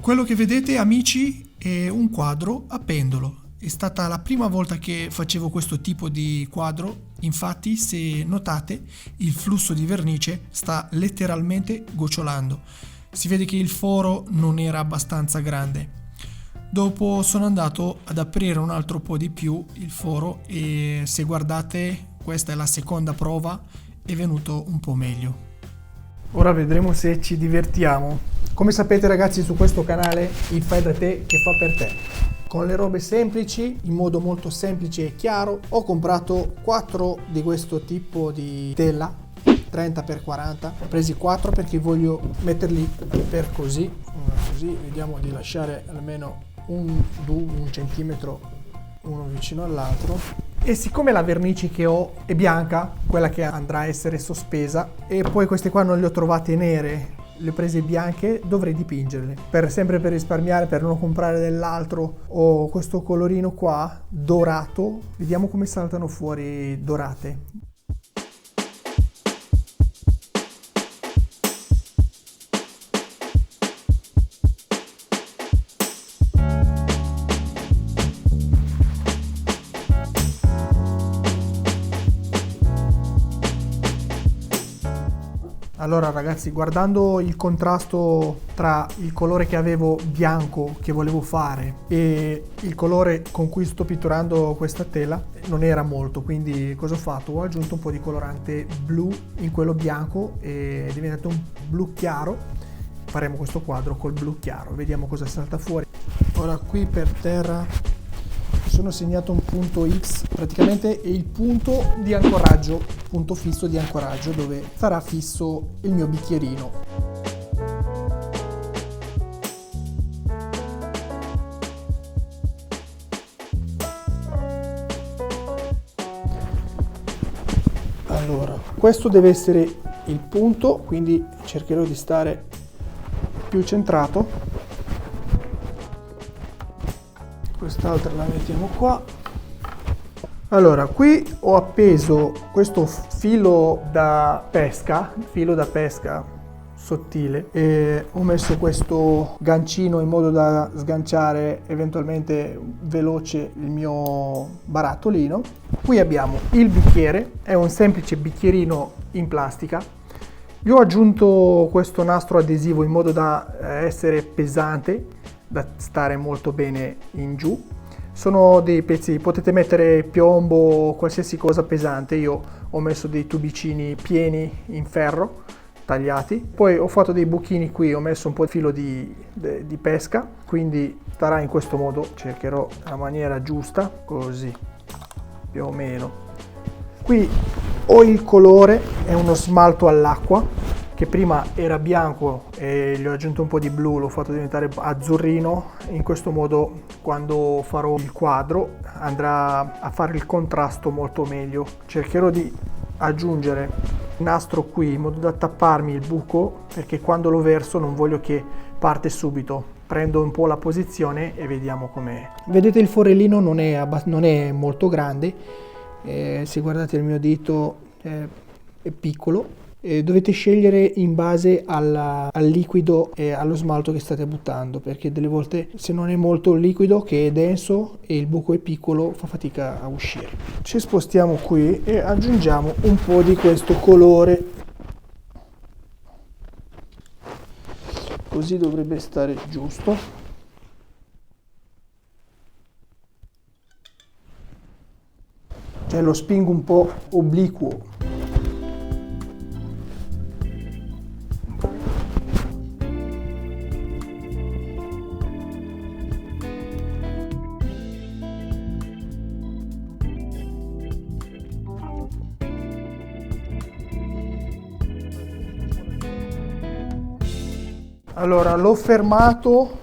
Quello che vedete, amici, è un quadro a pendolo. È stata la prima volta che facevo questo tipo di quadro, infatti se notate il flusso di vernice sta letteralmente gocciolando. Si vede che il foro non era abbastanza grande. Dopo sono andato ad aprire un altro po' di più il foro e se guardate, questa è la seconda prova, è venuto un po' meglio. Ora vedremo se ci divertiamo. Come sapete ragazzi, su questo canale il fai da te che fa per te. Con le robe semplici, in modo molto semplice e chiaro, ho comprato 4 di questo tipo di tela 30x40. Ho presi 4 perché voglio metterli per così, vediamo di lasciare almeno un centimetro uno vicino all'altro. E siccome la vernice che ho è bianca, quella che andrà a essere sospesa, e poi queste qua non le ho trovate nere, le ho prese bianche, dovrei dipingerle sempre per risparmiare, per non comprare dell'altro. Ho questo colorino qua dorato, vediamo come saltano fuori dorate. Allora ragazzi, guardando il contrasto tra il colore che avevo bianco che volevo fare e il colore con cui sto pitturando questa tela non era molto, quindi cosa ho fatto? Ho aggiunto un po' di colorante blu in quello bianco e è diventato un blu chiaro. Faremo questo quadro col blu chiaro, vediamo cosa salta fuori. Ora qui per terra sono segnato un punto X, praticamente è il punto di ancoraggio, punto fisso di ancoraggio dove sarà fisso il mio bicchierino. Allora, questo deve essere il punto, quindi cercherò di stare più centrato. Quest'altra la mettiamo qua. Allora, qui ho appeso questo filo da pesca sottile e ho messo questo gancino in modo da sganciare eventualmente veloce il mio barattolino. Qui abbiamo il bicchiere, è un semplice bicchierino in plastica. Gli ho aggiunto questo nastro adesivo in modo da essere pesante, da stare molto bene in giù. Sono dei pezzi, potete mettere piombo o qualsiasi cosa pesante. Io ho messo dei tubicini pieni in ferro tagliati, poi ho fatto dei buchini qui, ho messo un po' di filo di pesca, quindi starà in questo modo. Cercherò la maniera giusta, così più o meno. Qui ho il colore, è uno smalto all'acqua che prima era bianco e gli ho aggiunto un po' di blu, l'ho fatto diventare azzurrino. In questo modo quando farò il quadro andrà a fare il contrasto molto meglio. Cercherò di aggiungere il nastro qui in modo da tapparmi il buco, perché quando lo verso non voglio che parte subito. Prendo un po' la posizione e vediamo com'è. Vedete il forellino non è molto grande, se guardate il mio dito è piccolo. Dovete scegliere in base al liquido e allo smalto che state buttando, perché delle volte se non è molto liquido, che è denso e il buco è piccolo, fa fatica a uscire. Ci spostiamo qui e aggiungiamo un po' di questo colore, così dovrebbe stare giusto. Cioè lo spingo un po' obliquo. Allora l'ho fermato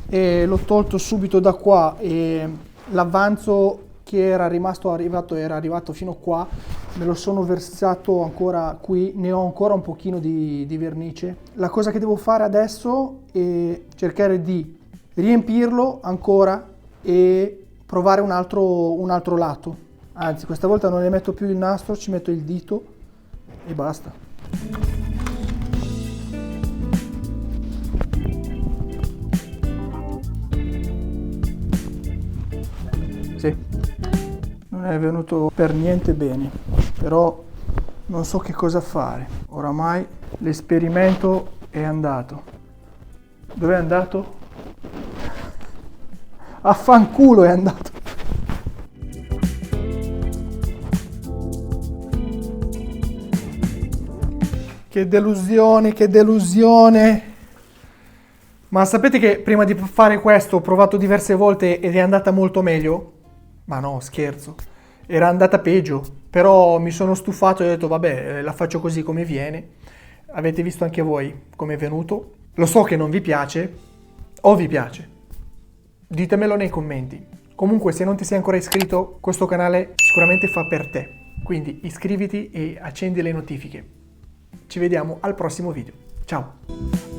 e l'ho tolto subito da qua e l'avanzo che era arrivato fino qua, me lo sono versato ancora qui, ne ho ancora un pochino di vernice. La cosa che devo fare adesso è cercare di riempirlo ancora e provare un altro lato. Anzi, questa volta non ne metto più il nastro, ci metto il dito e basta. Sì, non è venuto per niente bene, però non so che cosa fare. Oramai l'esperimento è andato. Dov'è andato? A fanculo è andato. Che delusione, che delusione. Ma sapete che prima di fare questo ho provato diverse volte ed è andata molto meglio? Ma no, scherzo. Era andata peggio, però mi sono stufato e ho detto vabbè, la faccio così come viene. Avete visto anche voi come è venuto? Lo so che non vi piace, o vi piace. Ditemelo nei commenti. Comunque, se non ti sei ancora iscritto, questo canale sicuramente fa per te. Quindi iscriviti e accendi le notifiche. Ci vediamo al prossimo video. Ciao!